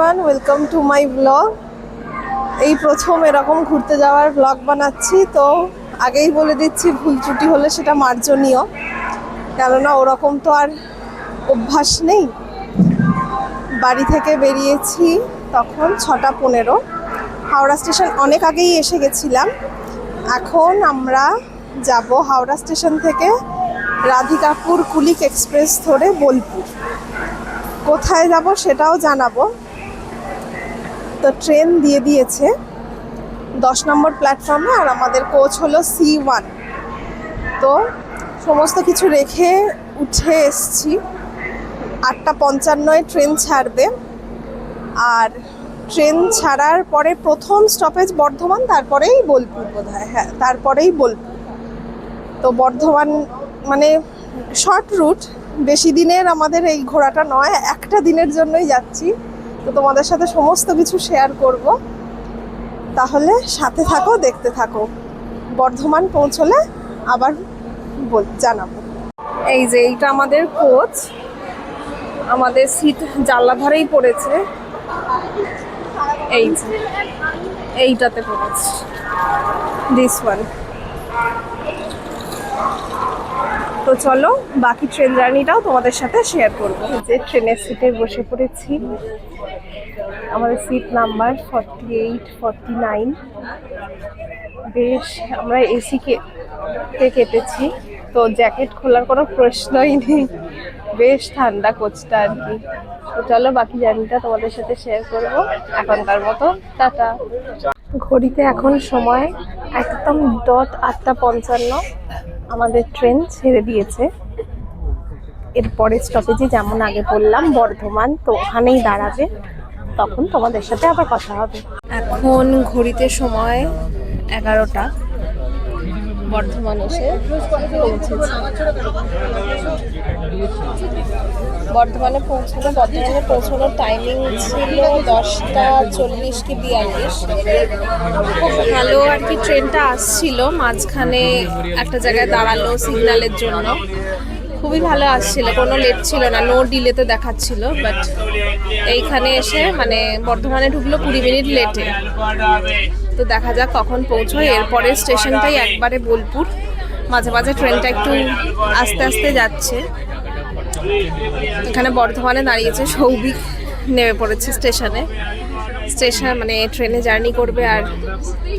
Everyone, welcome to my blog. এই প্রথম এরকম ঘুরতে যাওয়ার ব্লগ বানাচ্ছি, তো আগেই বলে দিচ্ছি ভুল ত্রুটি হলে সেটা মার্জনীয়, কেননা ওরকম তো আর অভ্যাস নেই। বাড়ি থেকে বেরিয়েছি তখন 6:15, হাওড়া স্টেশন অনেক আগেই এসে গেছিলাম। এখন আমরা যাব হাওড়া স্টেশন থেকে রাধিকাপুর কুলিক এক্সপ্রেস ধরে বোলপুর। কোথায় যাব সেটাও জানাবো। তো ট্রেন দিয়ে দিয়েছে 10 নম্বর প্ল্যাটফর্মে, আর আমাদের কোচ হলো C1। তো সমস্ত কিছু রেখে উঠে এসছি। 8:55 ট্রেন ছাড়বে, আর ট্রেন ছাড়ার পরে প্রথম স্টপেজ বর্ধমান, তারপরেই বোলপুর বোধহয়। হ্যাঁ, তারপরেই বোলপুর। তো বর্ধমান মানে শর্ট রুট, বেশি দিনের আমাদের এই ঘোরাটা নয়, একটা দিনের জন্যই যাচ্ছি। তো তোমাদের সাথে সমস্ত কিছু শেয়ার করব, তাহলে সাথে থাকো, দেখতে থাকো। বর্ধমান পৌঁছলে আবার জানাবো। এই যে এইটা আমাদের কোচ, আমাদের সিট জানলা ধারেই পড়েছে। এই যে এইটাতে পড়েছে, দিস ওয়ান। তো চলো বাকি ট্রেন জার্নিটাও তোমাদের সাথে শেয়ার করবো। যে ট্রেনের সিটে বসে পড়েছি, আমাদের সিট নাম্বার 48, 49। বেশ, আমরা এসি কেটেছি, তো জ্যাকেট খোলার কোনো প্রশ্নই নেই। বেশ ঠান্ডা কোচটা আর কি। তো চলো বাকি জার্নিটা তোমাদের সাথে শেয়ার করবো। এখনকার মতো টাটা। ঘড়িতে এখন সময় একদম 8:55। আমাদের ট্রেন ছেড়ে দিয়েছে। এরপরে স্টপেজে যেমন আগে বললাম বর্ধমান, তো ওখানেই দাঁড়াবে, তখন তোমাদের সাথে আবার কথা হবে। এখন ঘড়িতে সময় 11টা, বর্ধমান এসে পৌঁছেছে। বর্ধমানে পৌঁছানোর টাইমিং ছিল 10:40 কি 42। খুব ভালো আর কি ট্রেনটা আসছিল, মাঝখানে একটা জায়গায় দাঁড়ালো সিগন্যালের জন্য। খুবই ভালো আসছিল, কোনো লেট ছিল না, নো ডিলেতে দেখাচ্ছিল। বাট এইখানে এসে মানে বর্ধমানে ঢুকলো 20 মিনিট লেটে। তো দেখা যাক কখন পৌঁছয়। এরপরে স্টেশনটাই একবারে বোলপুর। মাঝে মাঝে ট্রেনটা একটু আস্তে আস্তে যাচ্ছে। এখানে বর্ধমানে দাঁড়িয়েছে, সৌভিক নেমে পড়েছে স্টেশন মানে ট্রেনে জার্নি করবে আর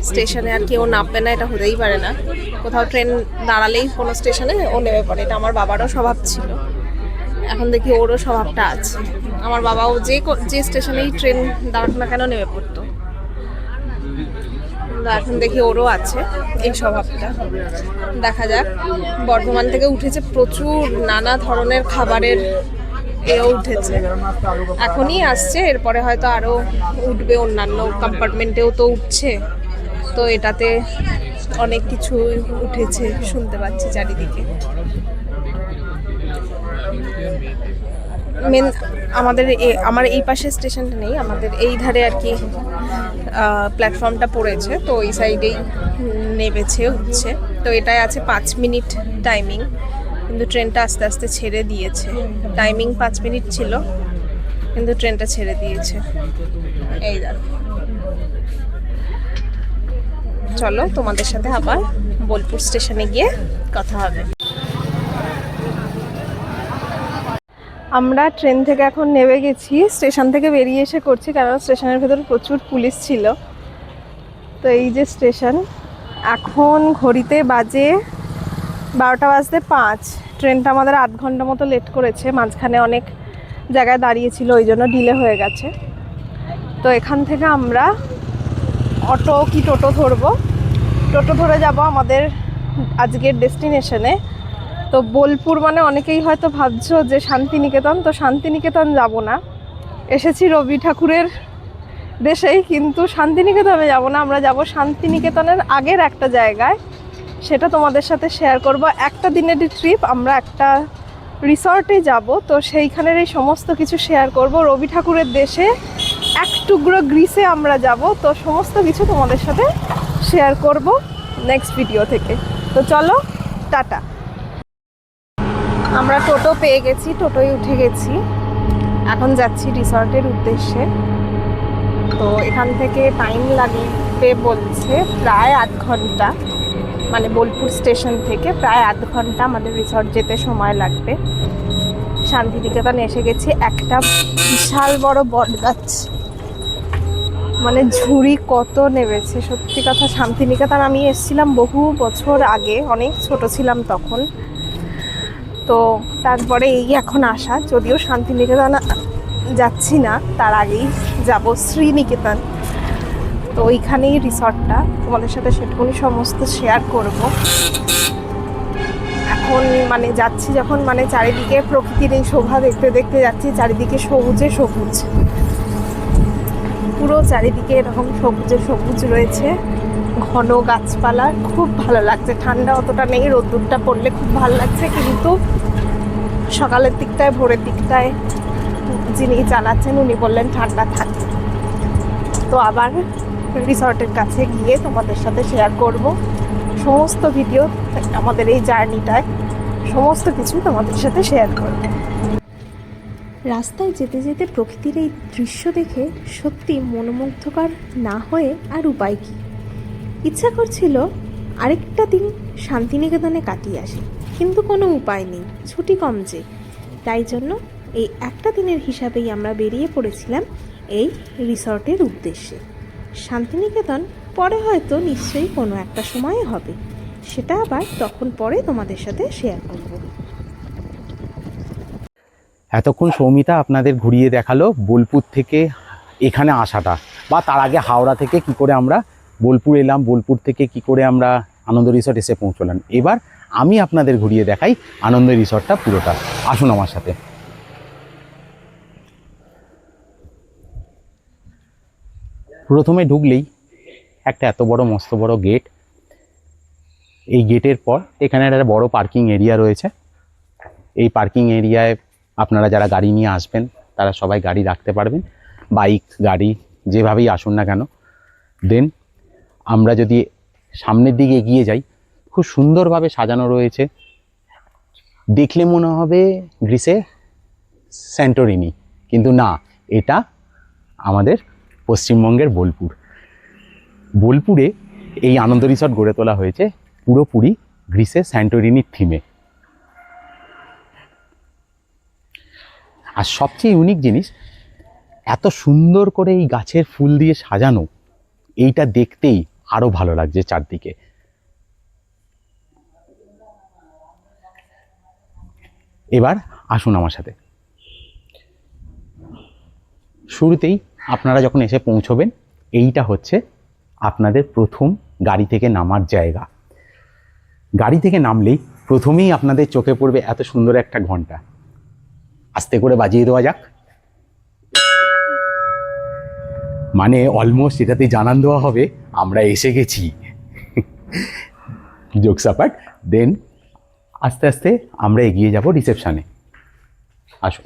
স্টেশনে আর কেউ নামবে না, এটা হতেই পারে না। কোথাও ট্রেন দাঁড়ালেই কোনো স্টেশনে ও নেমে পড়ে, এটা আমার বাবারও স্বভাব ছিল। এখন দেখি ওরও স্বভাবটা আছে। আমার বাবাও যে স্টেশনেই ট্রেন দাঁড়াক না কেন নেমে পড়তো। এখন দেখি ওরও আছে এই স্বভাবটা। দেখা যাক। বর্ধমান থেকে উঠেছে প্রচুর নানা ধরনের খাবারের এও উঠেছে, এখনই আসছে। এরপরে হয়তো আরও উঠবে, অন্যান্য কম্পার্টমেন্টেও তো উঠছে। তো এটাতে অনেক কিছু উঠেছে, শুনতে পাচ্ছি চারিদিকে। আমার এই পাশে স্টেশনটা নেই, আমাদের এই ধারে আর কি প্ল্যাটফর্মটা পড়েছে, তো এই সাইডেই নেমেছে উঠছে। তো এটাই আছে 5 মিনিট টাইমিং, কিন্তু ট্রেনটা আস্তে আস্তে ছেড়ে দিয়েছে। টাইমিং 5 মিনিট ছিল, কিন্তু ট্রেনটা ছেড়ে দিয়েছে। এই দেখো। চলো তোমাদের সাথে আবার বোলপুর স্টেশনে গিয়ে কথা হবে। আমরা ট্রেন থেকে এখন নেমে গেছি, স্টেশন থেকে বেরিয়ে এসে করছি, কারণ স্টেশনের ভেতর প্রচুর পুলিশ ছিল। তো এই যে স্টেশন, এখন ঘড়িতে বাজে 12:05। ট্রেনটা আমাদের 8 ঘন্টা মতো লেট করেছে, মাঝখানে অনেক জায়গায় দাঁড়িয়েছিল, ওই জন্য ডিলে হয়ে গেছে। তো এখান থেকে আমরা অটো কি টোটো ধরবো। টোটো ধরে যাব আমাদের আজকের ডেস্টিনেশনে। তো বোলপুর মানে অনেকেই হয়তো ভাবছো যে শান্তিনিকেতন, তো শান্তিনিকেতন যাব না। এসেছি রবি ঠাকুরের দেশেই, কিন্তু শান্তিনিকেতনে যাব না। আমরা যাব শান্তিনিকেতনের আগের একটা জায়গায়, সেটা তোমাদের সাথে শেয়ার করব। একটা দিনের ট্রিপ, আমরা একটা রিসর্টে যাব, তো সেইখানের এই সমস্ত কিছু শেয়ার করব। রবি ঠাকুরের দেশে এক টুকরো গ্রিসে আমরা যাব, তো সমস্ত কিছু তোমাদের সাথে শেয়ার করব নেক্সট ভিডিও থেকে। তো চলো, টাটা। আমরা টোটো পেয়ে গেছি, টোটোয় উঠে গেছি, এখন যাচ্ছি রিসর্টের উদ্দেশ্যে। তো এখান থেকে টাইম লাগবে বলছে প্রায় 8 ঘন্টা, মানে বোলপুর স্টেশন থেকে প্রায় 8 ঘন্টা আমাদের রিসর্ট যেতে সময় লাগবে। শান্তিনিকেতন এসে গেছি, একটা বিশাল বড় বট গাছ, মানে ঝুড়ি কত নেমেছে সত্যি কথা। শান্তিনিকেতন আমি এসেছিলাম বহু বছর আগে, অনেক ছোট ছিলাম তখন। তো তারপরে এই এখন আসা, যদিও শান্তিনিকেতন যাচ্ছি না, তার আগেই যাব শ্রীনিকেতন। তো ওইখানেই রিসর্টটা, তোমাদের সাথে সেটুকুনি সমস্ত শেয়ার করব। এখন মানে যাচ্ছি যখন, মানে চারিদিকে প্রকৃতির এই শোভা দেখতে দেখতে যাচ্ছি, চারিদিকে সবুজে সবুজ, পুরো চারিদিকে এরকম সবুজে সবুজ রয়েছে, ঘন গাছপালা, খুব ভালো লাগছে। ঠান্ডা অতটা নেই, রোদ্দুরটা পড়লে খুব ভালো লাগছে, কিন্তু সকালের দিকটায় ভোরের দিকটায় যিনি চালাচ্ছেন উনি বললেন ঠান্ডা থাকে। তো আবার রিসর্টের কাছে গিয়ে তোমাদের সাথে শেয়ার করব সমস্ত ভিডিও, আমাদের এই জার্নিটায় সমস্ত কিছু তোমাদের সাথে শেয়ার করব। রাস্তায় যেতে যেতে প্রকৃতির এই দৃশ্য দেখে সত্যি মনোমুগ্ধকর না হয়ে আর উপায় কী। ইচ্ছা করছিল আরেকটা দিন শান্তিনিকেতনে কাটিয়ে আসি, কিন্তু কোনো উপায় নেই, ছুটি কম যে। তাই জন্য এই একটা দিনের হিসাবেই আমরা বেরিয়ে পড়েছিলাম এই রিসর্টের উদ্দেশ্যে। শান্তিনিকেতন পরে হয়তো নিশ্চয়ই কোনো একটা সময়ে হবে, সেটা আবার তখন পরে তোমাদের সাথে শেয়ার করব। এতক্ষণ সৌমিতা আপনাদের ঘুরিয়ে দেখালো বোলপুর থেকে এখানে আসাটা, বা তার আগে হাওড়া থেকে কি করে আমরা বোলপুর এলাম, বোলপুর থেকে কি করে আমরা আনন্দ রিসর্ট এসে পৌঁছলাম। এবার আমি আপনাদের ঘুরিয়ে দেখাই আনন্দ রিসর্টটা পুরোটা। আসুন আমার সাথে। প্রথমে ঢুকলেই একটা এত বড় মস্ত বড় গেট, এই গেটের পর এখানে একটা বড় পার্কিং এরিয়া রয়েছে। এই পার্কিং এরিয়ায় আপনারা যারা গাড়ি নিয়ে আসবেন তারা সবাই গাড়ি রাখতে পারবেন, বাইক গাড়ি যেভাবেই আসুন না কেন। দেন আমরা যদি সামনের দিকে এগিয়ে যাই, খুব সুন্দরভাবে সাজানো রয়েছে, দেখলে মনে হবে গ্রিসে স্যান্টোরিনি, কিন্তু না, এটা আমাদের পশ্চিমবঙ্গের বোলপুর। বোলপুরে এই আনন্দ রিসর্ট গড়ে তোলা হয়েছে পুরোপুরি গ্রিসের স্যান্টোরিনির থিমে। আর সবচেয়ে ইউনিক জিনিস, এত সুন্দর করে এই গাছের ফুল দিয়ে সাজানো, এইটা দেখতেই আরো ভালো লাগছে চারদিকে। এবার আসুন আমার সাথে। শুরুতেই আপনারা যখন এসে পৌঁছবেন, এইটা হচ্ছে আপনাদের প্রথম গাড়ি থেকে নামার জায়গা। গাড়ি থেকে নামলেই প্রথমেই আপনাদের চোখে পড়বে এত সুন্দর একটা ঘন্টা। আস্তে করে বাজিয়ে দেওয়া যাক, মানে অলমোস্ট এটাতে জানান দেওয়া হবে আমরা এসে গেছি। Jokes apart. দেন আস্তে আস্তে আমরা এগিয়ে যাব রিসেপশনে। আসুন।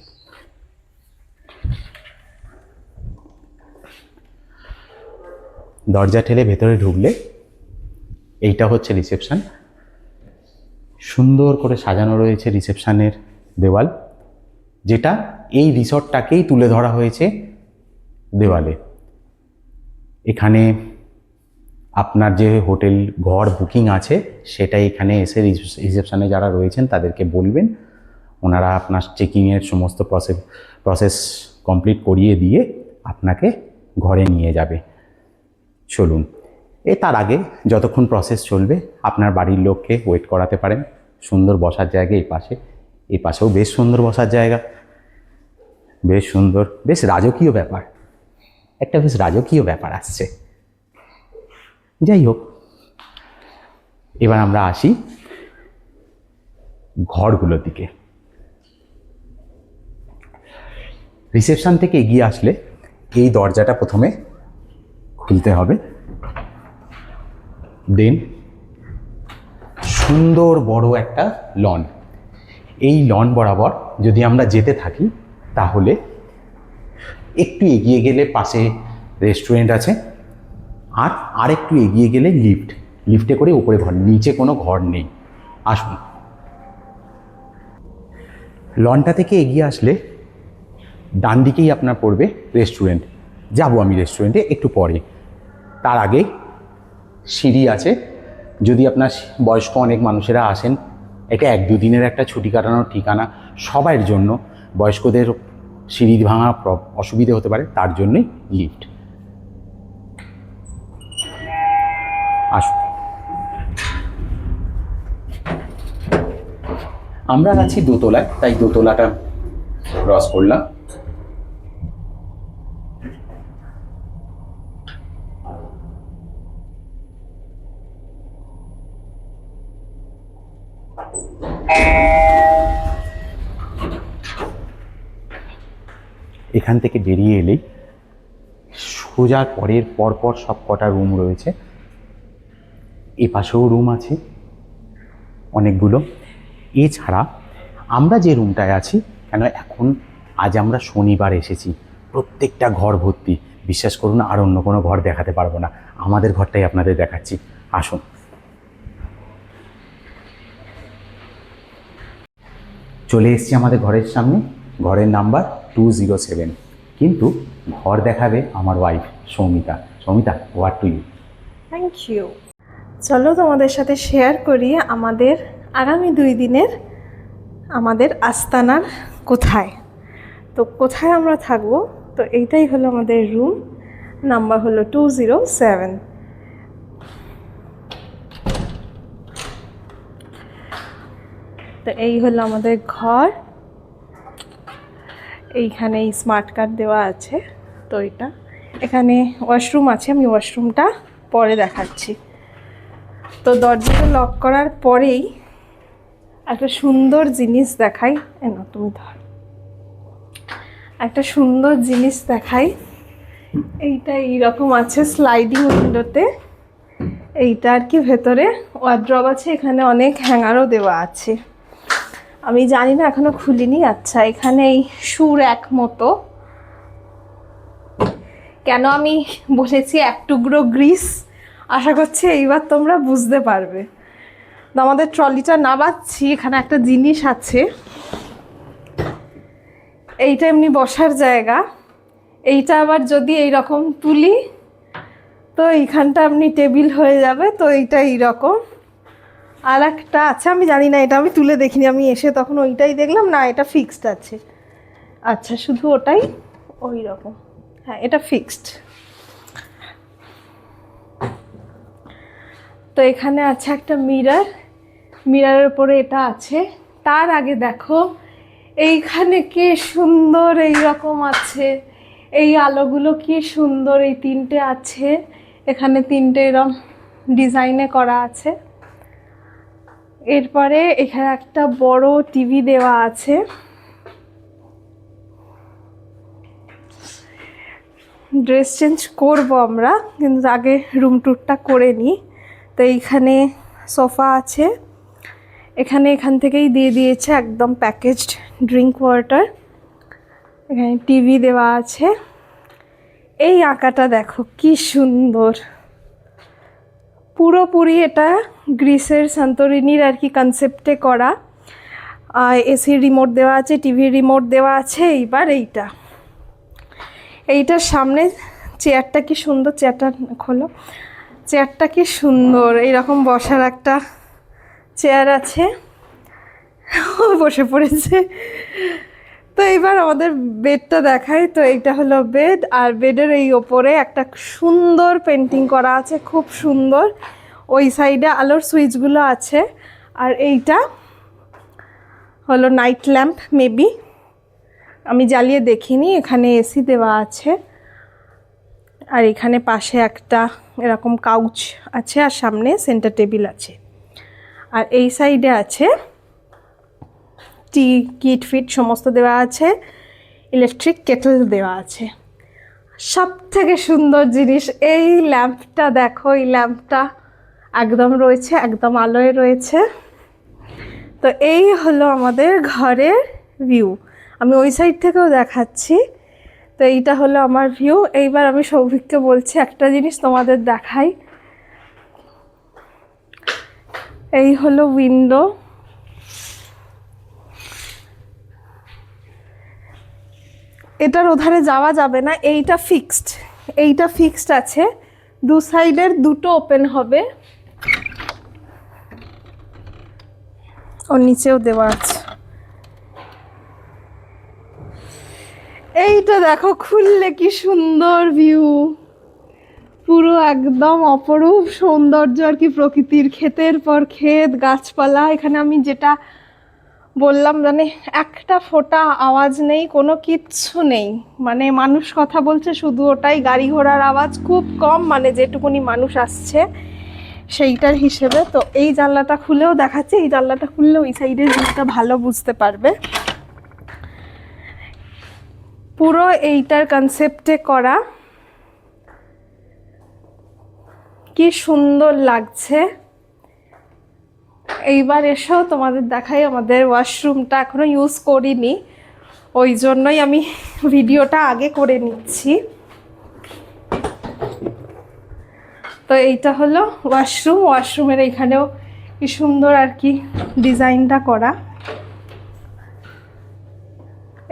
দরজা ঠেলে ভেতরে ঢুকলে এইটা হচ্ছে রিসেপশন। সুন্দর করে সাজানো রয়েছে রিসেপশনের দেওয়াল, যেটা এই রিসর্টটাকেই তুলে ধরা হয়েছে দেওয়ালে। এখানে আপনার যে হোটেল ঘর বুকিং আছে সেটা এখানে এসে রিসেপশনে যারা রয়েছেন তাদেরকে বলবেন, ওনারা আপনার চেকিংয়ের সমস্ত প্রসেস কমপ্লিট করিয়ে দিয়ে আপনাকে ঘরে নিয়ে যাবে। চলুন, তার আগে যতক্ষণ প্রসেস চলবে আপনার বাড়ির লোককে ওয়েট করাতে পারেন। সুন্দর বসার জায়গা এই পাশেও বেশ সুন্দর বসার জায়গা, বেশ সুন্দর, বেশ রাজকীয় ব্যাপার, একটা বেশ রাজকীয় ব্যাপার আসছে। যাই হোক, এবার আমরা আসি ঘরগুলোর দিকে। রিসেপশন থেকে এগিয়ে আসলে এই দরজাটা প্রথমে খুলতে হবে। দেন সুন্দর বড় একটা লন, এই লন বরাবর যদি আমরা যেতে থাকি তাহলে একটু এগিয়ে গেলে পাশে রেস্টুরেন্ট আছে, আর আরেকটু এগিয়ে গেলে লিফটে করে উপরে ঘর, নিচে কোনো ঘর নেই। আসুন। লনটা থেকে এগিয়ে আসলে ডান দিকেই আপনার পড়বে রেস্টুরেন্ট। যাব আমি রেস্টুরেন্টে একটু পরে। তার আগে সিঁড়ি আছে, যদি আপনার বয়স্ক অনেক মানুষেরা আসেন, এটা 1-2 দিনের একটা ছুটি কাটানোর ঠিকানা সবার জন্য। বয়স্কদের সিঁড়ি ভাঙা অসুবিধে হতে পারে, তার জন্যই লিফট। আসুন, আমরা আছি দোতলায়, তাই দোতলাটা ক্রস করলাম। এখান থেকে বেরিয়ে এলেই সোজা পরপর সব কটা রুম রয়েছে। এ পাশেও রুম আছে অনেকগুলো। এছাড়া আমরা যে রুমটায় আছি, কেন এখন আজ আমরা শনিবার এসেছি, প্রত্যেকটা ঘর ভর্তি। বিশ্বাস করুন, আর অন্য কোনো ঘর দেখাতে পারবো না, আমাদের ঘরটাই আপনাদের দেখাচ্ছি। আসুন। চলে এসেছি আমাদের ঘরের সামনে। ঘরের নাম্বার 207, কিন্তু ঘর দেখাবে আমার wife Soumita. Soumita, what to you. Thank you. চলো তোমাদের সাথে শেয়ার করি আমাদের আগামী 2 দিনের আমাদের আস্তানার কোথায়। তো কোথায় আমরা থাকবো, তো এইটাই হলো আমাদের রুম, নাম্বার হলো 207। তো এই হলো আমাদের ঘর। এইখানে স্মার্ট কার্ড দেওয়া আছে, তো এটা এখানে ওয়াশরুম আছে, আমি ওয়াশরুমটা পরে দেখাচ্ছি। তো দরজাটা লক করার পরেই একটা সুন্দর জিনিস দেখাই। না, তুমি ধর, একটা সুন্দর জিনিস দেখাই। এইটা এইরকম আছে স্লাইডিং উইন্ডোতে। এইটা আর কি ভেতরে ওয়ার্ড্রব আছে, এখানে অনেক হ্যাঙ্গারও দেওয়া আছে। আমি জানি না, এখনো খুলিনি। আচ্ছা, এখানে এই সুর এক মতো, কেন আমি বসেছি এক টুকরো গ্রিস, আশা করছি এইবার তোমরা বুঝতে পারবে। তো আমাদের ট্রলিটা নামাচ্ছি, এখানে একটা জিনিস আছে। এইটা এমনি বসার জায়গা। এইটা আবার যদি এইরকম তুলি, তো এইখানটা আপনি টেবিল হয়ে যাবে। তো এইটা এইরকম। আর একটা আছে, আমি জানি না, এটা আমি তুলে দেখিনি, আমি এসে তখন ওইটাই দেখলাম। না, এটা ফিক্সড আছে। আচ্ছা, শুধু ওটাই ওই রকম। হ্যাঁ, এটা ফিক্সড। তো এখানে আছে একটা মিরর, মিররের উপরে এটা আছে। তার আগে দেখো এইখানে কি সুন্দর এইরকম আছে, এই আলোগুলো কি সুন্দর, এই 3টে আছে এখানে, 3টে এরকম ডিজাইনে করা আছে। এরপরে এখানে একটা বড় টিভি দেওয়া আছে। ড্রেস চেঞ্জ করবো আমরা, কিন্তু আগে রুম ট্যুরটা করে নিই। তো এইখানে সোফা আছে, এখান থেকেই দিয়ে দিয়েছে একদম প্যাকেজড ড্রিঙ্ক ওয়াটার। এখানে টিভি দেওয়া আছে। এই আঁকাটা দেখো কি সুন্দর, পুরোপুরি এটা গ্রিসের সান্তোরিনির আর কি কনসেপ্টে করা। এসির রিমোট দেওয়া আছে, টিভির রিমোট দেওয়া আছে। এইবার এইটার সামনে চেয়ারটা কি সুন্দর, চেয়ারটা খোলো, চেয়ারটা কি সুন্দর, এইরকম বসার একটা চেয়ার আছে। বসে পড়েছে। তো এইবার আমাদের বেডটা দেখাই। তো এইটা হলো বেড, আর বেডের এই ওপরে একটা সুন্দর পেন্টিং করা আছে, খুব সুন্দর। ওই সাইডে আলোর সুইচগুলো আছে। আর এইটা হলো নাইট ল্যাম্প, মেবি, আমি জ্বালিয়ে দেখিনি। এখানে এসি দেওয়া আছে। আর এখানে পাশে একটা এরকম কাউচ আছে, আর সামনে সেন্টার টেবিল আছে। আর এই সাইডে আছে টি কিট ফিট সমস্ত দেওয়া আছে, ইলেকট্রিক কেটল দেওয়া আছে। সব থেকে সুন্দর জিনিস এই ল্যাম্পটা দেখো, এই ল্যাম্পটা একদম রয়েছে, একদম আলোয় রয়েছে। তো এই হলো আমাদের ঘরের ভিউ। আমি ওই সাইড থেকেও দেখাচ্ছি। তো এইটা হলো আমার ভিউ। এইবার আমি সৌভিককে বলছি একটা জিনিস তোমাদের দেখাই। এই হলো উইন্ডো। এটার ওধারে যাওয়া যাবে না, এইটা ফিক্সড আছে, দু সাইডের দুটো ওপেন হবে, ওর নিচেও দেওয়া আছে। এইটা দেখো খুললে কি সুন্দর ভিউ, পুরো একদম অপরূপ সৌন্দর্য আর কি, প্রকৃতির ক্ষেতের পর ক্ষেত, গাছপালা। এখানে আমি যেটা বললাম মানে একটা ফোঁটা আওয়াজ নেই, কোনো কিচ্ছু নেই, মানে মানুষ কথা বলছে শুধু ওটাই, গাড়ি ঘোড়ার আওয়াজ খুব কম, মানে যেটুকুনি মানুষ আসছে সেইটার হিসেবে। তো এই জানলাটা খুলেও দেখাচ্ছে, এই জানলাটা খুললে ওই সাইডের ভিউটা ভালো বুঝতে পারবে। পুরো এইটার কনসেপ্টে করা, কি সুন্দর লাগছে। এইবার এসো তোমাদের দেখাই, আমাদের ওয়াশরুমটা এখনো ইউজ করিনি, ওই জন্যই আমি ভিডিওটা আগে করে নিচ্ছি। তো এইটা হলো ওয়াশরুমের এইখানেও কি সুন্দর আর কি ডিজাইনটা করা।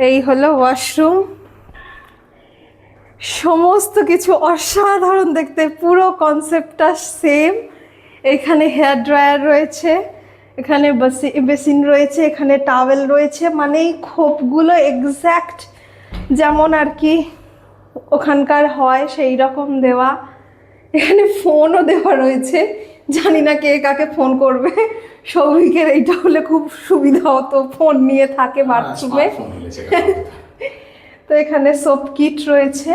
এই হলো ওয়াশরুম, সমস্ত কিছু অসাধারণ দেখতে, পুরো কনসেপ্টটা সেম। এখানে হেয়ার ড্রায়ার রয়েছে, এখানে বেসিন রয়েছে, এখানে টাওয়েল রয়েছে, মানে এই খোপগুলো এক্স্যাক্ট যেমন আর কি ওখানকার হয় সেই রকম দেওয়া। এখানে ফোনও দেওয়া রয়েছে, জানি না কে কাকে ফোন করবে। সৌভিকের এইটা হলে খুব সুবিধা হতো, ফোন নিয়ে থাকে বাথরুমে। তো এখানে সোপ কিট রয়েছে,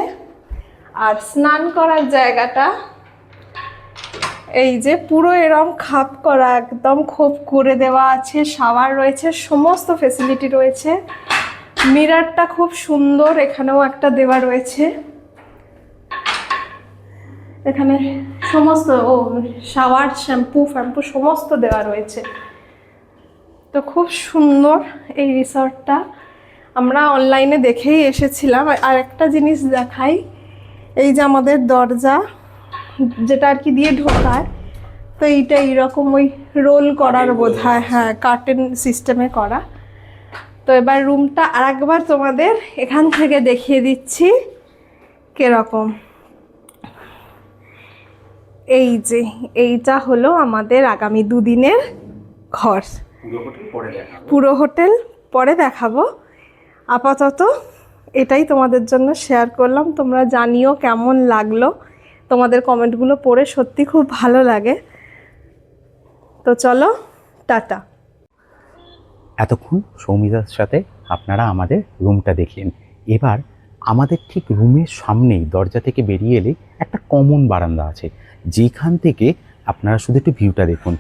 আর স্নান করার জায়গাটা এই যে পুরো এরম খাপ করা, একদম খোপ করে দেওয়া আছে, শাওয়ার রয়েছে, সমস্ত ফেসিলিটি রয়েছে। মিররটা খুব সুন্দর, এখানেও একটা দেওয়া রয়েছে। এখানে সমস্ত শাওয়ার, শ্যাম্পু সমস্ত দেওয়া রয়েছে। তো খুব সুন্দর এই রিসর্টটা, আমরা অনলাইনে দেখেই এসেছিলাম। আর একটা জিনিস দেখাই, এই যে আমাদের দরজা যেটা আর কি দিয়ে ঢোকার, তো এইটা এইরকম ওই রোল করার বোধহয়, হ্যাঁ কার্টেন সিস্টেমে করা। তো এবার রুমটা আরেকবার তোমাদের এখান থেকে দেখিয়ে দিচ্ছি কিরকম। এই যে এইটা হলো আমাদের আগামী দুদিনের ঘর। পুরো হোটেল পরে দেখাবো, আপাতত এটাই তোমাদের জন্য শেয়ার করলাম। তোমরা জানিও কেমন লাগলো, তোমাদের কমেন্টগুলো পড়ে সত্যি খুব ভালো লাগে। তো চলো, টাটা। এতক্ষণ সৌমিতার সাথে আপনারা আমাদের রুমটা দেখলেন। এবার আমাদের ঠিক রুমের সামনেই দরজা থেকে বেরিয়ে এলে একটা কমন বারান্দা আছে, যেখান থেকে আপনারা শুধু একটু ভিউটা দেখুন।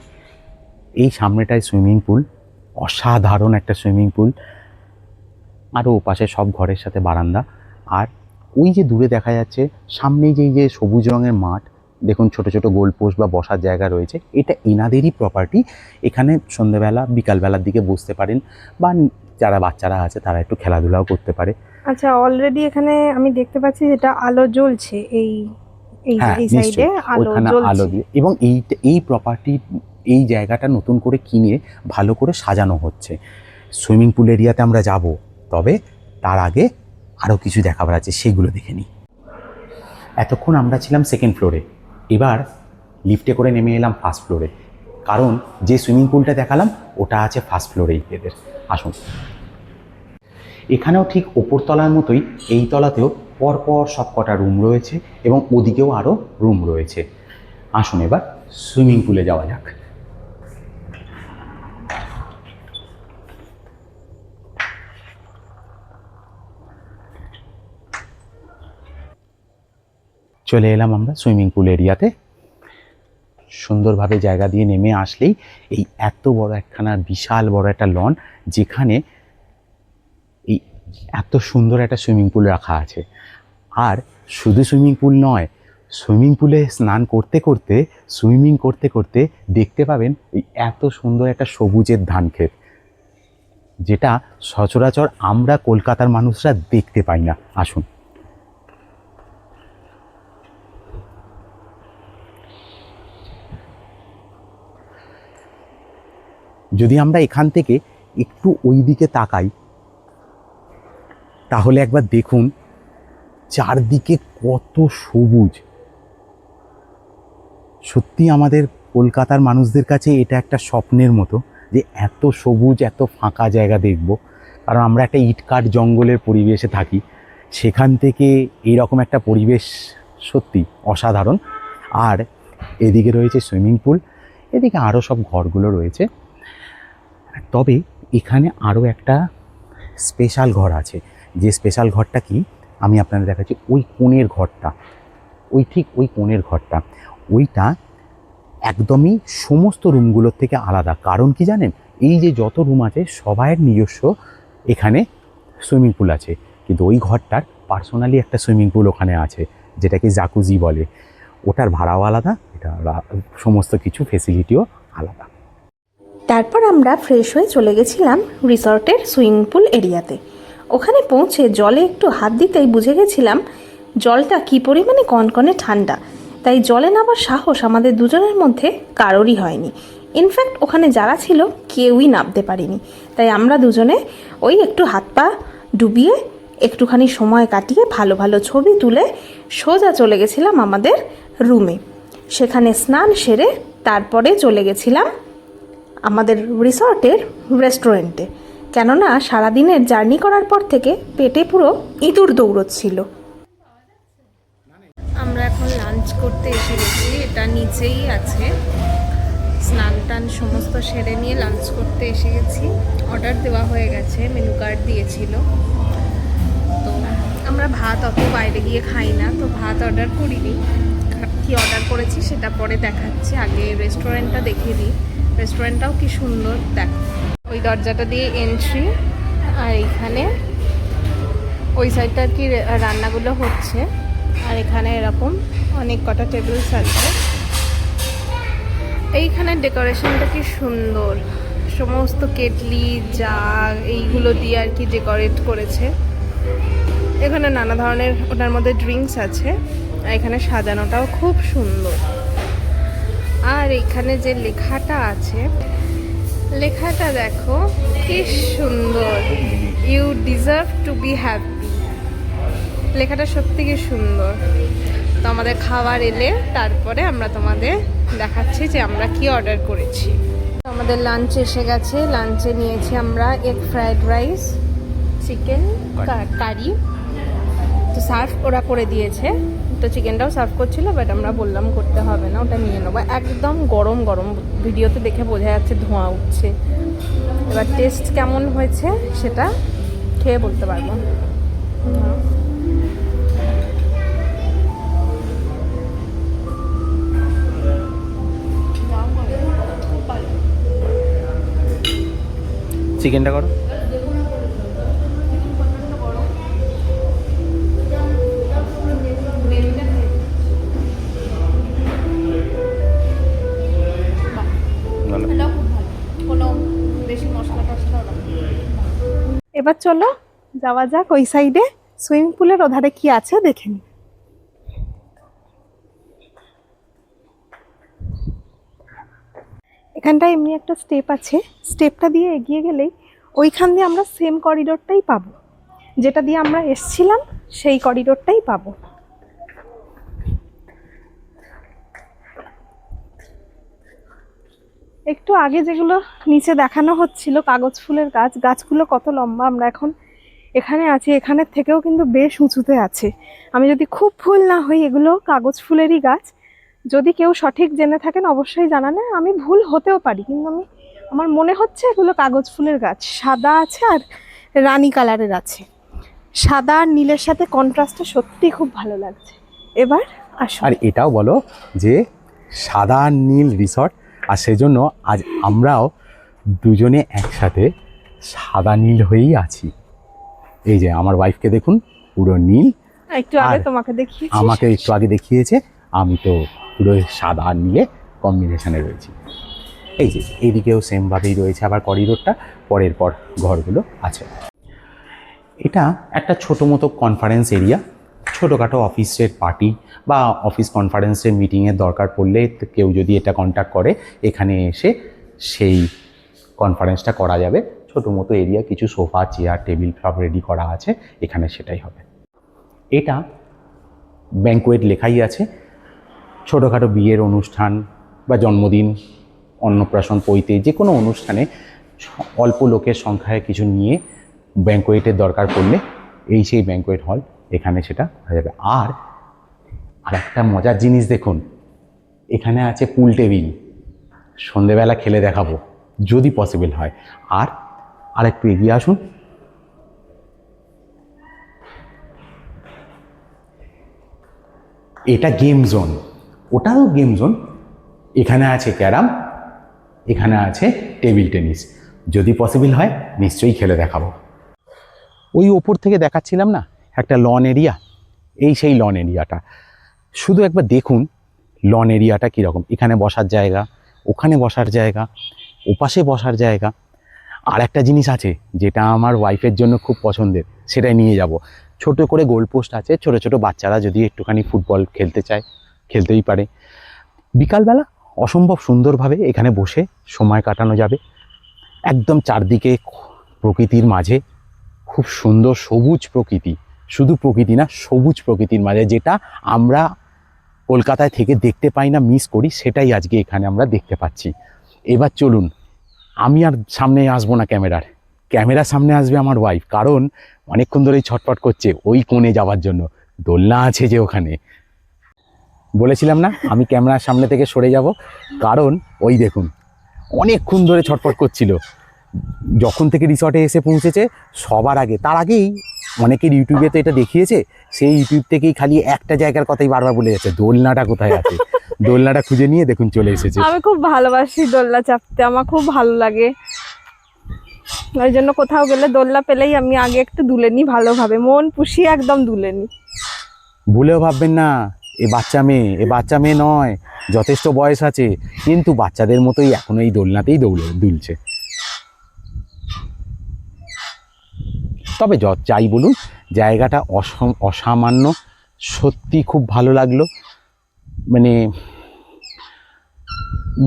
এই সামনেটায় সুইমিং পুল, অসাধারণ একটা সুইমিং পুল, আরও ওপাশে সব ঘরের সাথে বারান্দা। আর ওই যে দূরে দেখা যাচ্ছে সামনেই যে সবুজ রঙের মাঠ, দেখুন ছোট ছোট গোল পোস্ট বা বসার জায়গা রয়েছে, এটা এনাদেরই প্রপার্টি। এখানে সন্ধ্যেবেলা বিকালবেলার দিকে বসতে পারেন, বা যারা বাচ্চারা আছে তারা একটু খেলাধুলাও করতে পারে। আচ্ছা, অলরেডি এখানে আমি দেখতে পাচ্ছি যেটা আলো জ্বলছে, এই সাইডে আলো দিয়ে, এবং এই প্রপার্টি, এই জায়গাটা নতুন করে কিনে ভালো করে সাজানো হচ্ছে। সুইমিং পুল এরিয়াতে আমরা যাব, তবে তার আগে আরও কিছু দেখাবার আছে, সেগুলো দেখে নিই। এতক্ষণ আমরা ছিলাম সেকেন্ড ফ্লোরে, এবার লিফটে করে নেমে এলাম ফার্স্ট ফ্লোরে, কারণ যে সুইমিং পুলটা দেখালাম ওটা আছে ফার্স্ট ফ্লোরেই এদের। আসুন, এখানেও ঠিক ওপরতলার মতোই এই তলাতেও পরপর সব কটা রুম রয়েছে, এবং ওদিকেও আরও রুম রয়েছে। আসুন এবার সুইমিং পুলে যাওয়া যাক। চলে এলাম আমরা সুইমিং পুল এরিয়াতে। সুন্দরভাবে জায়গা দিয়ে নেমে আসলেই এই এত বড় একখানা বিশাল বড় একটা লন, যেখানে এই এত সুন্দর একটা সুইমিং পুল রাখা আছে। আর শুধু সুইমিং পুল নয়, সুইমিং পুলে স্নান করতে করতে, সুইমিং করতে করতে দেখতে পাবেন এই এত সুন্দর একটা সবুজের ধান ক্ষেত, যেটা সচরাচর আমরা কলকাতার মানুষরা দেখতে পাই না। আসুন, যদি আমরা এখান থেকে একটু ওই দিকে তাকাই, তাহলে একবার দেখুন চারদিকে কত সবুজ। সত্যি আমাদের কলকাতার মানুষদের কাছে এটা একটা স্বপ্নের মতো যে এত সবুজ, এত ফাঁকা জায়গা দেখব। কারণ আমরা একটা ইটকাট জঙ্গলের পরিবেশে থাকি, সেখান থেকে এইরকম একটা পরিবেশ সত্যি অসাধারণ। আর এদিকে রয়েছে সুইমিং পুল, এদিকে আরও সব ঘরগুলো রয়েছে। তবে এখানে আরও একটা স্পেশাল ঘর আছে, যে স্পেশাল ঘরটা কি আমি আপনাদের দেখাচ্ছি। ওই কোণের ঘরটা, ঠিক ওই কোণের ঘরটা, ওইটা একদমই সমস্ত রুমগুলোর থেকে আলাদা। কারণ কি জানেন, এই যে যত রুম আছে সবাইয়ের নিজস্ব এখানে সুইমিং পুল আছে, কিন্তু ওই ঘরটার পার্সোনালি একটা সুইমিং পুল ওখানে আছে, যেটাকে জাকুজি বলে। ওটার ভাড়াও আলাদা, এটা সমস্ত কিছু ফেসিলিটিও আলাদা। তারপর আমরা ফ্রেশ হয়ে চলে গেছিলাম রিসর্টের সুইমিং পুল এরিয়াতে। ওখানে পৌঁছে জলে একটু হাত দিতেই বুঝে গেছিলাম জলটা কী পরিমাণে কনকনে ঠান্ডা। তাই জলে নামার সাহস আমাদের দুজনের মধ্যে কারোরই হয়নি। ইনফ্যাক্ট ওখানে যারা ছিল কেউই নামতে পারেনি। তাই আমরা দুজনে ওই একটু হাত পা ডুবিয়ে একটুখানি সময় কাটিয়ে ভালো ভালো ছবি তুলে সোজা চলে গেছিলাম আমাদের রুমে। সেখানে স্নান সেরে তারপরে চলে গেছিলাম আমাদের রিসর্টের রেস্টুরেন্টে, কেননা সারাদিনের জার্নি করার পর থেকে পেটে পুরো ইঁদুর দৌড়চ্ছিল। আমরা এখন লাঞ্চ করতে এসে গেছি, এটা নিচেই আছে। স্নান টান সমস্ত সেরে নিয়ে লাঞ্চ করতে এসে গেছি। অর্ডার দেওয়া হয়ে গেছে, মেনু কার্ড দিয়েছিল। তো আমরা ভাত অত বাইরে গিয়ে খাই না, তো ভাত অর্ডার করিনি। কি অর্ডার করেছি সেটা পরে দেখাচ্ছি, আগে রেস্টুরেন্টটা দেখিয়ে দিই। রেস্টুরেন্টটাও কি সুন্দর দেখো। ওই দরজাটা দিয়ে এন্ট্রি, আর এইখানে ওই সাইডটা আর কি রান্নাগুলো হচ্ছে। আর এখানে এরকম অনেক কটা টেবিলস আছে। এইখানে ডেকোরেশনটা কি সুন্দর, সমস্ত কেটলি জাগ এইগুলো দিয়ে আর কি ডেকোরেট করেছে। এখানে নানা ধরনের ওটার মধ্যে ড্রিঙ্কস আছে, আর এখানে সাজানোটাও খুব সুন্দর। আর এখানে যে লেখাটা আছে, লেখাটা দেখো কি সুন্দর, you deserve to be happy. লেখাটা সত্যি কি সুন্দর। তো আমাদের খাবার এলে তারপরে আমরা তোমাদের দেখাচ্ছি যে আমরা কি অর্ডার করেছি। আমাদের লাঞ্চ এসে গেছে। লাঞ্চে নিয়েছি আমরা egg fried rice, chicken curry. তো সার্ভ ওরা করে দিয়েছে, তো চিকেনটাও সার্ভ করছিল, বাট আমরা বললাম করতে হবে না, ওটা নিয়ে নেবো। একদম গরম গরম, ভিডিওতে দেখে বোঝা যাচ্ছে ধোঁয়া উঠছে। এবার টেস্ট কেমন হয়েছে সেটা খেয়ে বলতে পারবো। চিকেনটা করো। এবার চলো যাওয়া যাক ওই সাইডে, সুইমিং পুলের ওধারে কি আছে দেখে নি। এখানটায় এমনি একটা স্টেপ আছে, স্টেপটা দিয়ে এগিয়ে গেলেই ওইখান দিয়ে আমরা সেম করিডোরটাই পাবো, যেটা দিয়ে আমরা এসছিলাম সেই করিডোরটাই পাবো। একটু আগে যেগুলো নিচে দেখানো হচ্ছিল কাগজ ফুলের গাছ, গাছগুলো কত লম্বা। আমরা এখন এখানে আছি, এখানের থেকেও কিন্তু বেশ উঁচুতে আছে। আমি যদি খুব ভুল না হই এগুলো কাগজ ফুলেরই গাছ। যদি কেউ সঠিক জেনে থাকেন অবশ্যই জানাবেন, আমি ভুল হতেও পারি, কিন্তু আমার মনে হচ্ছে এগুলো কাগজ ফুলের গাছ। সাদা আছে আর রানী কালারের আছে, সাদা আর নীলের সাথে কন্ট্রাস্টটা সত্যি খুব ভালো লাগছে। এবার আসো। আর এটাও বলো যে সাদা আর নীল রিসর্ট, আর সেজন্য আজ আমরাও দুজনে একসাথে সাদা নীল হয়েই আছি। এই যে আমার ওয়াইফকে দেখুন, পুরো নীল। একটু আগে তোমাকে দেখিয়েছি, আমাকে একটু আগে দেখিয়েছে, আমি তো পুরো সাদা আর নীলে কম্বিনেশনে রয়েছি। এই যে এইদিকেও সেমভাবেই রয়েছে আবার করিডোরটা, পরের পর ঘরগুলো আছে। এটা একটা ছোটো মতো কনফারেন্স এরিয়া। ছোটোখাটো অফিসের পার্টি বা অফিস কনফারেন্সের মিটিংয়ের দরকার পড়লে কেউ যদি এটা কন্ট্যাক্ট করে, এখানে এসে সেই কনফারেন্সটা করা যাবে। ছোটো মতো এরিয়া, কিছু সোফা চেয়ার টেবিল সব রেডি করা আছে, এখানে সেটাই হবে। এটা ব্যাঙ্কোয়েট লেখাই আছে, ছোটোখাটো বিয়ের অনুষ্ঠান বা জন্মদিন, অন্নপ্রাশন, পৈতে, যে কোনো অনুষ্ঠানে অল্প লোকের সংখ্যায় কিছু নিয়ে ব্যাঙ্কোয়েটের দরকার পড়লে এই সেই ব্যাঙ্কোয়েট হল, এখানে সেটা হয়ে যাবে। আর একটা মজার জিনিস দেখুন, এখানে আছে পুল টেবিল, সন্ধেবেলা খেলে দেখাবো যদি পসিবল হয়। আর একটু এগিয়ে আসুন, এটা গেম জোন, ওটাও গেম জোন। এখানে আছে ক্যারাম, এখানে আছে টেবিল টেনিস, যদি পসিবল হয় নিশ্চয়ই খেলে দেখাবো। ওই ওপর থেকে দেখাচ্ছিলাম না একটা লন এরিয়া, এই সেই লন এরিয়াটা, শুধু একবার দেখুন লন এরিয়াটা কীরকম। এখানে বসার জায়গা, ওখানে বসার জায়গা, ওপাশে বসার জায়গা। আর একটা জিনিস আছে যেটা আমার ওয়াইফের জন্য খুব পছন্দের, সেটাই নিয়ে যাব। ছোট করে গোল পোস্ট আছে, ছোট ছোট বাচ্চারা যদি একটুখানি ফুটবল খেলতে চায় খেলতেই পারে। বিকালবেলা অসম্ভব সুন্দরভাবে এখানে বসে সময় কাটানো যাবে। একদম চারদিকে প্রকৃতির মাঝে, খুব সুন্দর সবুজ প্রকৃতি, শুধু প্রকৃতি না, সবুজ প্রকৃতির মাঝে, যেটা আমরা কলকাতায় থেকে দেখতে পাই না, মিস করি, সেটাই আজকে এখানে আমরা দেখতে পাচ্ছি। এবার চলুন, আমি আর সামনে আসবো না ক্যামেরার সামনে আসবে আমার ওয়াইফ, কারণ অনেকক্ষণ ধরেই ছটফট করছে ওই কোণে যাওয়ার জন্য। দোলনা আছে যে ওখানে, বলেছিলাম না আমি ক্যামেরার সামনে থেকে সরে যাব, কারণ ওই দেখুন অনেকক্ষণ ধরে ছটফট করছিল। যখন থেকে রিসর্টে এসে পৌঁছেছে সবার আগে, তার আগেই অনেকের ইউটিউবে তো এটা দেখিয়েছে, সেই ইউটিউব থেকেই খালি একটা জায়গার কথাই বারবার বলে যাচ্ছে, দোলনাটা কোথায় আছে। দোলনাটা খুঁজে নিয়ে দেখুন চলে এসেছে। আমি খুব ভালোবাসি দোলনা চাপতে, আমার খুব ভালো লাগে, ওই জন্য কোথাও গেলে দোলনা পেলেই আমি আগে একটু দুলে নিই, ভালোভাবে মন পুষিয়ে একদম দুলে নিই। ভুলেও ভাববেন না এ বাচ্চা মেয়ে নয়, যথেষ্ট বয়স আছে, কিন্তু বাচ্চাদের মতোই এখনো এই দোলনাতেই দুলছে। তবে যাই বলুন, জায়গাটা অসামান্য, সত্যি খুব ভালো লাগলো। মানে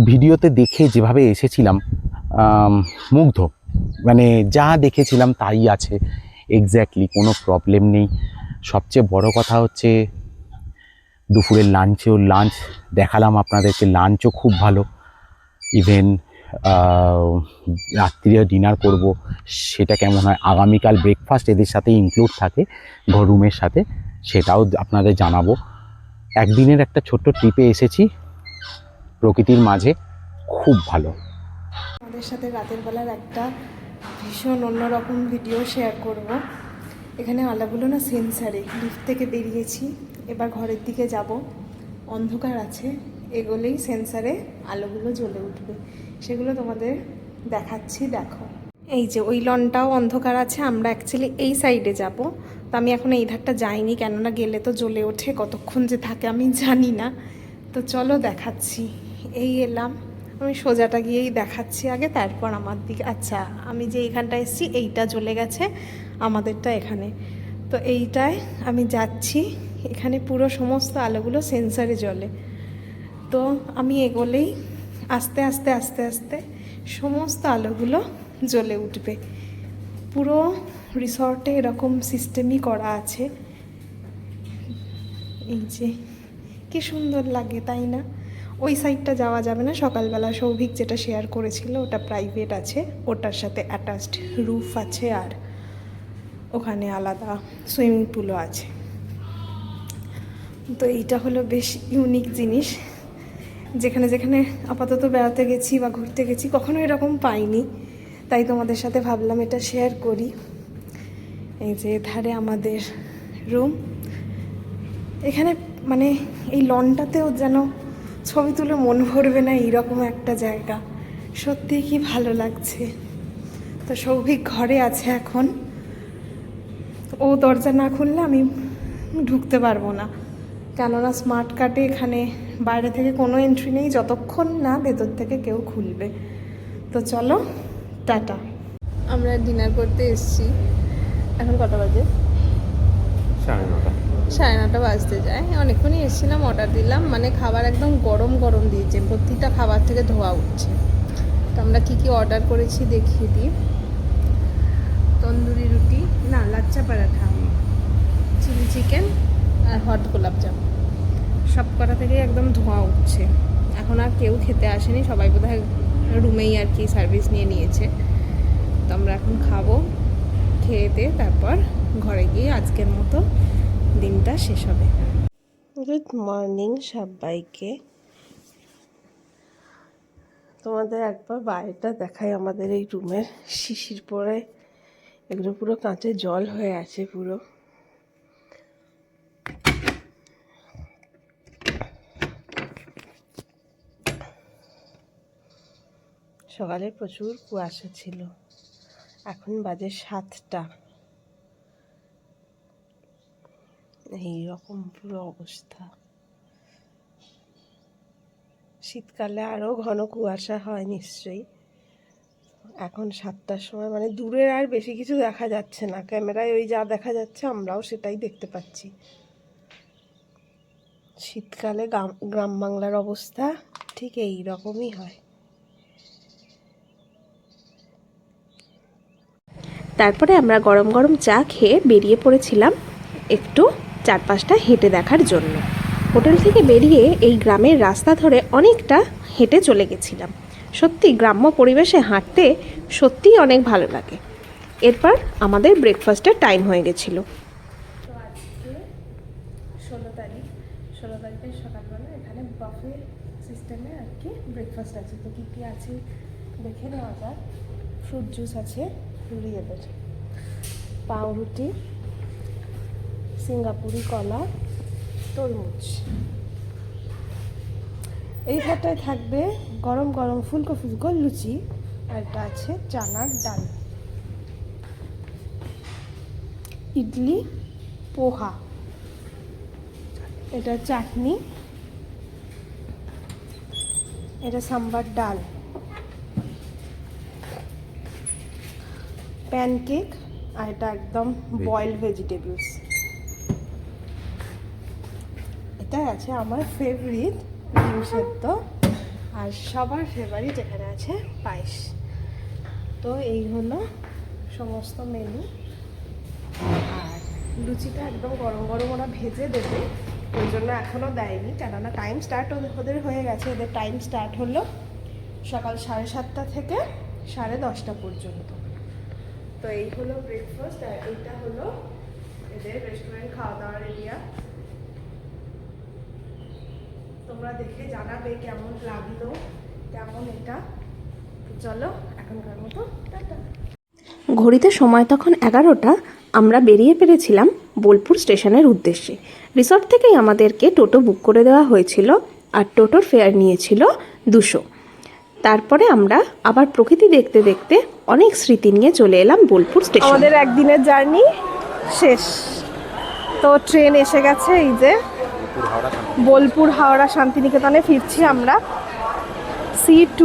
ভিডিওতে দেখে যেভাবে এসেছিলাম মুগ্ধ, মানে যা দেখেছিলাম তাই আছে এক্স্যাক্টলি, কোনো প্রবলেম নেই। সবচেয়ে বড় কথা হচ্ছে দুপুরের লাঞ্চ দেখালাম আপনাদেরকে, লাঞ্চও খুব ভালো। ইভেন রাত্রিরে ডিনার করব, সেটা কেমন হয়, আগামীকাল ব্রেকফাস্ট এদের সাথে ইনক্লুড থাকে রুমের সাথে, সেটাও আপনাদের জানাবো। একদিনের একটা ছোট্ট ট্রিপে এসেছি প্রকৃতির মাঝে, খুব ভালো। আমাদের সাথে রাতের বেলার একটা ভীষণ অন্যরকম ভিডিও শেয়ার করব। এখানে আলোগুলো না সেন্সারে, লিফট থেকে বেরিয়েছি, এবার ঘরের দিকে যাব, অন্ধকার আছে, এগোলেই সেন্সারে আলোগুলো জ্বলে উঠবে, সেগুলো তোমাদের দেখাচ্ছি, দেখো। এই যে ওই লনটাও অন্ধকার আছে, আমরা অ্যাকচুয়ালি এই সাইডে যাব, তো আমি এখন এই ধারটা যাইনি, কেননা গেলে তো জ্বলে ওঠে, কতক্ষণ যে থাকে আমি জানি না। তো চলো দেখাচ্ছি, এই এলাম, আমি সোজাটা গিয়েই দেখাচ্ছি আগে, তারপর আমার দিকে। আচ্ছা, আমি যে এইখানটা এসেছি এইটা জ্বলে গেছে, আমাদেরটা এখানে, তো এইটায় আমি যাচ্ছি, এখানে পুরো সমস্ত আলোগুলো সেন্সারে জ্বলে। তো আমি এগোলেই আস্তে আস্তে আস্তে আস্তে সমস্ত আলোগুলো জ্বলে উঠবে। পুরো রিসর্টে এরকম সিস্টেমই করা আছে। এই যে কি সুন্দর লাগে, তাই না? ওই সাইডটা যাওয়া যাবে না, সকালবেলা সৌভিক যেটা শেয়ার করেছিল ওটা প্রাইভেট আছে, ওটার সাথে অ্যাটাচড রুফ আছে, আর ওখানে আলাদা সুইমিং পুলও আছে। তো এইটা হলো বেশ ইউনিক জিনিস, যেখানে যেখানে আপাতত বেড়াতে গেছি বা ঘুরতে গেছি কখনো এরকম পাইনি, তাই তোমাদের সাথে ভাবলাম এটা শেয়ার করি। এই যে ধারে আমাদের রুম, এখানে মানে এই লনটাতেও যেন ছবি তুলে মন ভরবে না, এইরকম একটা জায়গা, সত্যিই কি ভালো লাগছে। তো সৌভিক ঘরে আছে এখন, ও দরজা না খুললে আমি ঢুকতে পারবো না, কেননা স্মার্ট কার্ডে এখানে বাইরে থেকে কোনো এন্ট্রি নেই যতক্ষণ না ভেতর থেকে কেউ খুলবে। তো চলো টাটা। আমরা ডিনার করতে এসেছি, এখন কটা বাজে? 9:30 বাজতে যায়, অনেকক্ষণই এসেছিলাম, অর্ডার দিলাম, মানে খাবার একদম গরম গরম দিয়েছে, প্রতিটা খাবার থেকে ধোয়া উঠছে। তো আমরা কী কী অর্ডার করেছি দেখিয়ে দিই। তন্দুরি রুটি, না লাচ্চা পরাঠা, চিলি চিকেন আর হট গোলাপজাম। সব কটা থেকে একদম ধোঁয়া উঠছে। এখন আর কেউ খেতে আসেনি, সবাই বোধহয় রুমেই আর কি সার্ভিস নিয়েছে। তো আমরা এখন খাবো, খেয়ে তারপর ঘরে গিয়ে আজকের মতো দিনটা শেষ হবে। গুড মর্নিং সবাইকে। তোমাদের একবার বাইরেটা দেখাই, আমাদের এই রুমের শিশির পরে এগুলো পুরো কাঁচে জল হয়ে আছে পুরো। সকালে প্রচুর কুয়াশা ছিল, এখন বাজে 7টা। এইরকম পুরো অবস্থা। শীতকালে আরও ঘন কুয়াশা হয় নিশ্চয়ই। এখন 7টার সময়, মানে দূরের আর বেশি কিছু দেখা যাচ্ছে না, ক্যামেরায় ওই যা দেখা যাচ্ছে আমরাও সেটাই দেখতে পাচ্ছি। শীতকালে গ্রাম বাংলার অবস্থা ঠিক এই রকমই হয়। তারপরে আমরা গরম গরম চা খেয়ে বেরিয়ে পড়েছিলাম একটু চারপাশটা হেঁটে দেখার জন্য। হোটেল থেকে বেরিয়ে এই গ্রামের রাস্তা ধরে অনেকটা হেঁটে চলে গেছিলাম। সত্যি গ্রাম্য পরিবেশে হাঁটতে সত্যিই অনেক ভালো লাগে। এরপর আমাদের ব্রেকফাস্টের টাইম হয়ে গেছিলো। তো আজকে 16 তারিখের সকালবেলা এখানে বাফে সিস্টেমে আর কি ব্রেকফাস্ট আছে। তো কী কী আছে দেখে নেওয়া যাক। ফ্রুট জুস আছে, রিয়েলের পাউরুটি, সিঙ্গাপুরি কলা, তরমুজ। এই ঘরটায় থাকবে গরম গরম ফুলকো ফুলকো লুচি, আর এটা আছে চানার ডাল, ইডলি, পোহা, এটা চাটনি, এটা সাম্বার ডাল, প্যানকেক, আর এটা একদম বয়েলড ভেজিটেবলস। এটা আছে আমার ফেভারিট ডিম সেদ্ধ, আর সবার ফেভারিট এখানে আছে পায়েস। তো এই হলো সমস্ত মেনু। আর লুচিটা একদম গরম গরম ওরা ভেজে দেবে, ওই জন্য এখনও দেয়নি, কেননা টাইম স্টার্ট ওদের হয়ে গেছে। এদের টাইম স্টার্ট হলো সকাল 7:30 থেকে 10:30 পর্যন্ত। তো এই হলো ব্রেকফাস্ট, আর এইটা হলো এদের রেস্টুরেন্ট খাওয়া দাওয়ার এরিয়া। তোমরা দেখে জানাবে কেমন লাগলো, কেমন এটা। চলো এখনকার মতো টাটা। ঘড়িতে সময় তখন 11টা। আমরা বেরিয়ে পেরেছিলাম বোলপুর স্টেশনের উদ্দেশ্যে। রিসর্ট থেকেই আমাদেরকে টোটো বুক করে দেওয়া হয়েছিল, আর টোটোর ফেয়ার নিয়েছিল 200। তারপরে আমরা আবার প্রকৃতি দেখতে দেখতে অনেক স্মৃতি নিয়ে চলে এলাম বোলপুর স্টেশন। আমাদের একদিনের জার্নি শেষ। তো ট্রেন এসে গেছে, এই যে বোলপুর হাওড়া শান্তিনিকেতনে ফিরছি আমরা। C2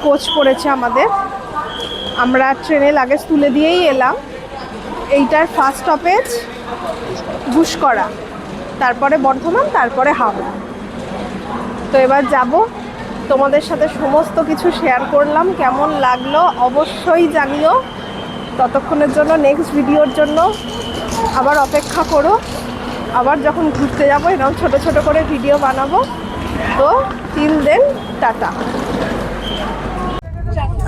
কোচ পড়েছে আমাদের। আমরা ট্রেনে লাগেজ তুলে দিয়েই এলাম। এইটার ফার্স্ট স্টপেজ গুসকরা, তারপরে বর্ধমান, তারপরে হাওড়া। তো এবার যাব, তোমাদের সাথে সমস্ত কিছু শেয়ার করলাম। কেমন লাগলো অবশ্যই জানিও। ততক্ষণের জন্য নেক্সট ভিডিওর জন্য আবার অপেক্ষা করো। আবার যখন ঘুরতে যাবো এরকম ছোট ছোট করে ভিডিও বানাবো। তো টিল দেন টাটা।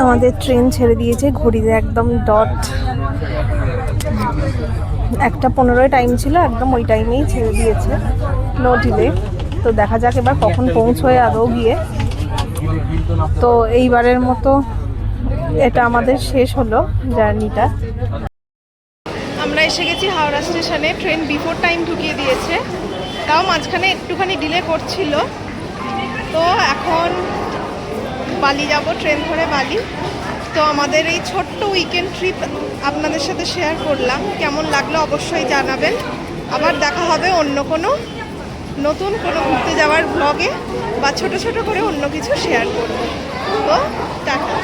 আমাদের ট্রেন ছেড়ে দিয়েছে, ঘড়িতে একদম ডট 1:15 টাইম ছিল, একদম ওই টাইমেই ছেড়ে দিয়েছে, নো ডিলে। তো দেখা যাক এবার কখন পৌঁছয় আদৌ গিয়ে। তো এইবারের মতো এটা আমাদের শেষ হলো জার্নিটা। আমরা এসে গেছি হাওড়া স্টেশনে। ট্রেন বিফোর টাইম ঢুকিয়ে দিয়েছে, তাও মাঝখানে একটুখানি ডিলে করছিল। তো এখন বালি যাব, ট্রেন ধরে বালি। তো আমাদের এই ছোট্ট উইকেন্ড ট্রিপ আপনাদের সাথে শেয়ার করলাম। কেমন লাগলো অবশ্যই জানাবেন। আবার দেখা হবে অন্য কোনো নতুন কোনো ঘুরতে যাওয়ার ব্লগে, বা ছোট ছোট করে অন্য কিছু শেয়ার করব। তো টাটা।